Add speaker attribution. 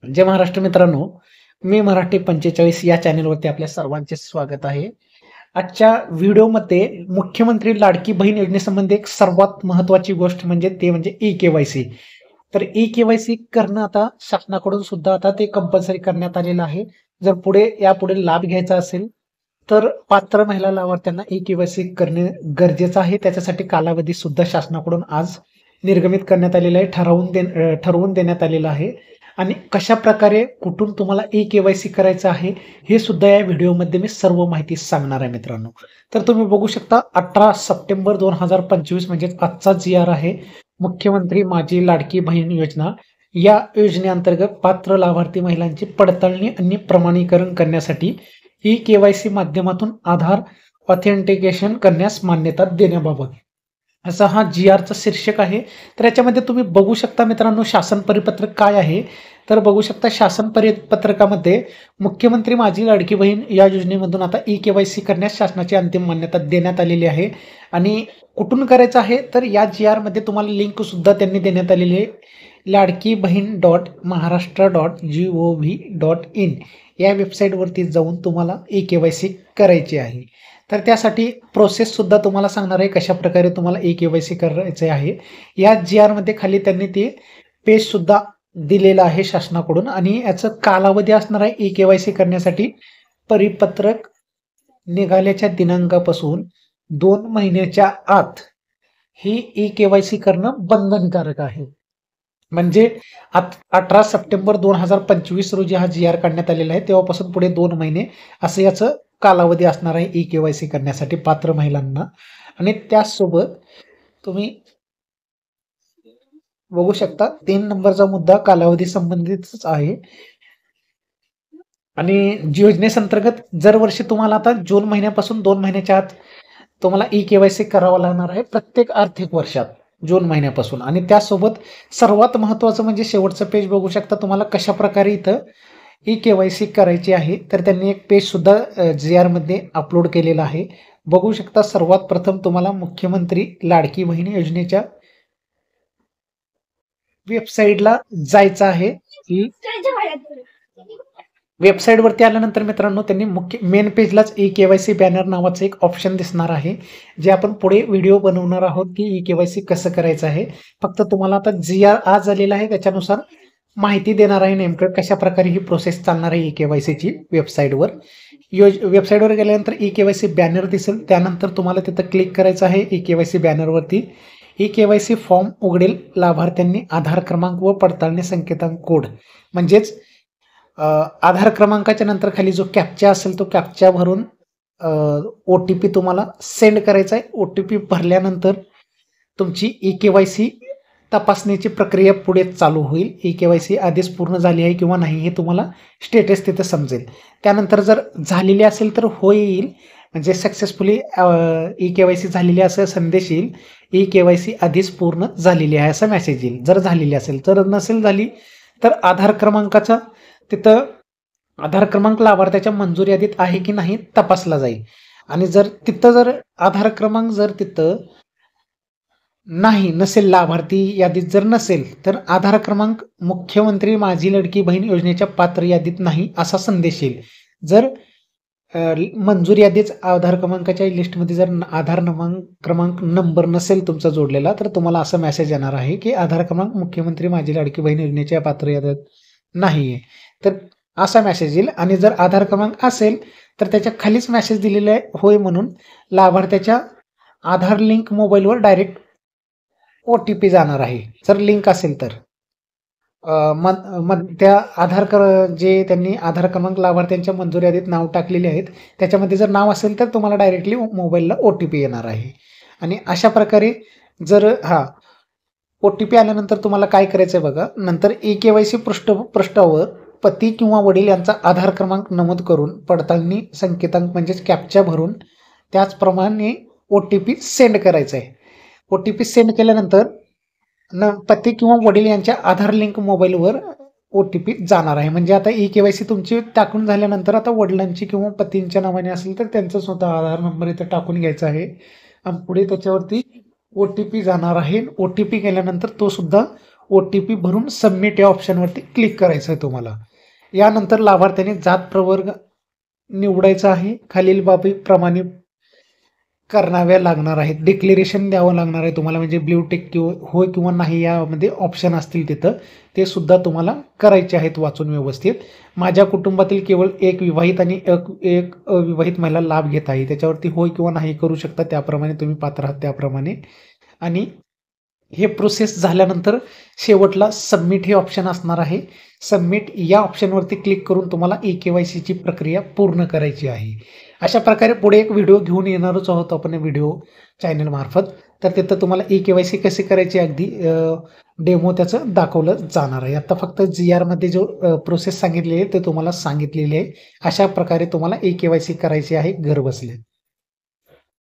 Speaker 1: जय महाराष्ट्र मित्रांनो, मी मराठी 45 या चॅनलवरती आपल्या सर्वांचे स्वागत आहे. आजच्या व्हिडिओमध्ये मुख्यमंत्री लाडकी बहीण योजनेसंबंधी एक सर्वात महत्त्वाची गोष्ट म्हणजे ई-के-वाय-सी. तर ई-के-वाय-सी करणं आता शासनाकडून सुद्धा आता ते कंपल्सरी करण्यात आलेलं आहे. जर यापुढे लाभ घ्यायचा असेल, तर पात्र महिला लाभार्थ्यांना ई-के-वाय-सी करणे गरजेचं आहे. त्याच्यासाठी कालावधी सुद्धा शासनाकडून आज निर्गमित करण्यात आलेला आहे, ठरवून देण्यात आलेलं आहे. आणि कशाप्रकारे कुठून तुम्हाला ई-के-वाय-सी करायचं आहे, हे सुद्धा या व्हिडिओमध्ये मी सर्व माहिती सांगणार आहे मित्रांनो. तर तुम्ही बघू शकता 18 सप्टेंबर 2025 म्हणजेच आजचा जी-आर आहे. मुख्यमंत्री माझी लाडकी बहीण योजना या योजनेअंतर्गत पात्र लाभार्थी महिलांची पडताळणी आणि प्रमाणीकरण करण्यासाठी ई-के-वाय-सी माध्यमातून आधार ऑथेंटिकेशन करण्यास मान्यता देण्याबाबत असा हा जी-आरचं शीर्षक आहे. तर याच्यामध्ये तुम्ही बघू शकता मित्रांनो, शासन परिपत्रक काय आहे. तर बघू शकता शासन परिपत्रकामध्ये मुख्यमंत्री माझी लाडकी बहीण या योजनेमधून आता ई-के-वाय-सी करण्यास शासनाची अंतिम मान्यता देण्यात आलेली आहे. आणि कुठून करायचं आहे, तर या जी-आरमध्ये तुम्हाला लिंक सुद्धा त्यांनी देण्यात आलेली आहे. लाडकी बहीण .महाराष्ट्र.gov.in या वेबसाईटवरती जाऊन तुम्हाला ई-के-वाय-सी करायची आहे. तर त्यासाठी प्रोसेस सुद्धा तुम्हाला सांगणार आहे, कशाप्रकारे तुम्हाला ई-के-वाय-सी करायचे आहे. या जी-आरमध्ये खाली त्यांनी ते पेज सुद्धा दिलेलं आहे शासनाकडून. आणि याचं कालावधी असणार आहे ई-के-वाय-सी करण्यासाठी परिपत्रक निघाल्याच्या दिनांकापासून 2 महिन्याच्या आत ही ई-के-वाय-सी करणं बंधनकारक आहे. म्हणजे 18 सप्टेंबर 2025 रोजी हा जी-आर काढण्यात आलेला आहे. तेव्हापासून पुढे 2 महिने असं याचं कालावधी असणार आहे ई-के-वाय-सी करण्यासाठी पात्र महिलांना. आणि त्याचसोबत तुम्ही बघू शकता 3 नंबरचा मुद्दा कालावधी संबंधितच आहे. आणि योजनेअंतर्गत दरवर्षी तुम्हाला आता जून महिन्यापासून 2 महिन्याच्या आत तुम्हाला ई-के-वाय-सी करावं लागणार आहे प्रत्येक आर्थिक वर्षात जून महिन्यापासून. आणि त्यासोबत सर्वात महत्त्वाचं म्हणजे शेवटचं पेज बघू शकता तुम्हाला कशाप्रकारे इथं ई-के-वाय-सी करायची आहे. तर त्यांनी एक पेज सुद्धा जी-आरमध्ये अपलोड केलेलं आहे. बघू शकता सर्वात प्रथम तुम्हाला मुख्यमंत्री लाडकी बहीण योजनेच्या वेबसाईटला जायचं आहे. वेबसाईटवरती आल्यानंतर मित्रांनो त्यांनी मेन पेजलाच ई-के-वाय-सी बॅनर नावाचं एक ऑप्शन दिसणार आहे, जे आपण पुढे व्हिडिओ बनवणार आहोत की ई-के-वाय-सी कसं करायचं आहे. फक्त तुम्हाला आता जी-आर आज आलेला आहे त्याच्यानुसार माहिती देणार आहे नेमकं कशा प्रकारे ही प्रोसेस चालणार आहे ई-के-वाय-सीची वेबसाईटवर. वेबसाईटवर गेल्यानंतर ई-के-वाय-सी बॅनर दिसेल, त्यानंतर तुम्हाला तिथं क्लिक करायचं आहे. ई-के-वाय-सी बॅनरवरती ई-के-वाय-सी फॉर्म उघडेल. लाभार्थ्यांनी आधार क्रमांक व पडताळणी संकेतांक कोड म्हणजेच आधार क्रमांकाच्या नंतर खाली जो कॅप्चा असेल तो कॅप्चा भरून OTP तुम्हाला सेंड करायचा आहे. OTP भरल्यानंतर तुमची ई-के-वाय-सी तपासणीची प्रक्रिया पुढे चालू होईल. ई-के-वाय-सी आधीच पूर्ण झाली आहे किंवा नाही हे तुम्हाला स्टेटस तिथं समजेल. त्यानंतर जर झालेली असेल तर होईल, म्हणजे सक्सेसफुली ई-के-वाय-सी झालेली असं संदेश येईल. ई-के-वाय-सी आधीच पूर्ण झालेली आहे असा मेसेज येईल जर झालेली असेल. जर नसेल झाली तर आधार क्रमांकाचा तिथं आधार क्रमांक लाभार्थ्याच्या मंजुरी यादीत आहे की नाही तपासला जाईल. आणि जर आधार क्रमांक जर तिथं नसेल, लाभार्थी यादीत जर नसेल, तर आधार क्रमांक मुख्यमंत्री माझी लाडकी बहीण योजनेच्या पात्र यादीत नाही असा संदेश येईल. जर मंजुरी यादीच आधार क्रमांकाच्या लिस्टमध्ये जर आधार क्रमांक नंबर नसेल तुमचा जोडलेला, तर तुम्हाला असा मेसेज येणार आहे की आधार क्रमांक मुख्यमंत्री माझी लाडकी बहीण योजनेच्या पात्र यादीत नाहीये, तर असा मेसेज येईल. आणि जर आधार क्रमांक असेल तर त्याच्या खालीच मेसेज दिलेला आहे होय म्हणून. लाभार्थ्याच्या आधार लिंक मोबाईलवर डायरेक्ट OTP जाणार आहे जर लिंक असेल तर. त्या जे त्यांनी आधार क्रमांक लाभार्थ्यांच्या मंजुरी यादीत नाव टाकलेले आहेत त्याच्यामध्ये जर नाव असेल तर तुम्हाला डायरेक्टली मोबाईलला OTP येणार आहे. आणि अशा प्रकारे जर OTP आल्यानंतर तुम्हाला काय करायचं आहे बघा. नंतर ई-के-वाय-सी पृष्ठावर पती किंवा वडील यांचा आधार क्रमांक नमूद करून पडताळणी संकेतांक म्हणजेच कॅप्चा भरून त्याचप्रमाणे OTP सेंड करायचा आहे. OTP सेंड केल्यानंतर पती किंवा वडील यांच्या आधार लिंक मोबाईलवर OTP जाणार आहे. म्हणजे आता ई-के-वाय-सी तुमची टाकून झाल्यानंतर आता वडिलांची किंवा पतींच्या नावाने असेल तर त्यांचा सुद्धा आधार नंबर इथं टाकून घ्यायचा आहे. आणि पुढे त्याच्यावरती OTP जाणार आहे. OTP गेल्यानंतर तो सुद्धा OTP भरून सबमिट या ऑप्शनवरती क्लिक करायचं आहे तुम्हाला. यानंतर लाभार्थ्याने जात प्रवर्ग निवडायचा आहे. खालील बाबीप्रमाणे कराव्या लागणार आहेत. डिक्लेरेशन द्यावं लागणार आहे तुम्हाला, म्हणजे ब्ल्यू टिक किंवा होय किंवा नाही यामध्ये ऑप्शन असतील तिथं, ते सुद्धा तुम्हाला करायचे आहेत वाचून व्यवस्थित. माझ्या कुटुंबातील केवळ एक विवाहित आणि एक अविवाहित महिला लाभ घेत आहे, त्याच्यावरती होय किंवा नाही करू शकता, त्याप्रमाणे तुम्ही पात्र आहात त्याप्रमाणे. आणि हे प्रोसेस झाल्यानंतर शेवटला सबमिट हे ऑप्शन असणार आहे. सबमिट या ऑप्शनवरती क्लिक करून तुम्हाला KYCची प्रक्रिया पूर्ण करायची आहे. अशा प्रकारे पुढे एक व्हिडिओ घेऊन येणारच आहोत आपण व्हिडिओ चॅनल मार्फत. तर तिथं तुम्हाला KYC कशी करायची अगदी डेमो त्याचं दाखवलं जाणार आहे. आता फक्त GR मध्ये जो प्रोसेस सांगितलेली आहे ते तुम्हाला सांगितलेली आहे. अशा प्रकारे तुम्हाला KYC करायची आहे घर बसल्या.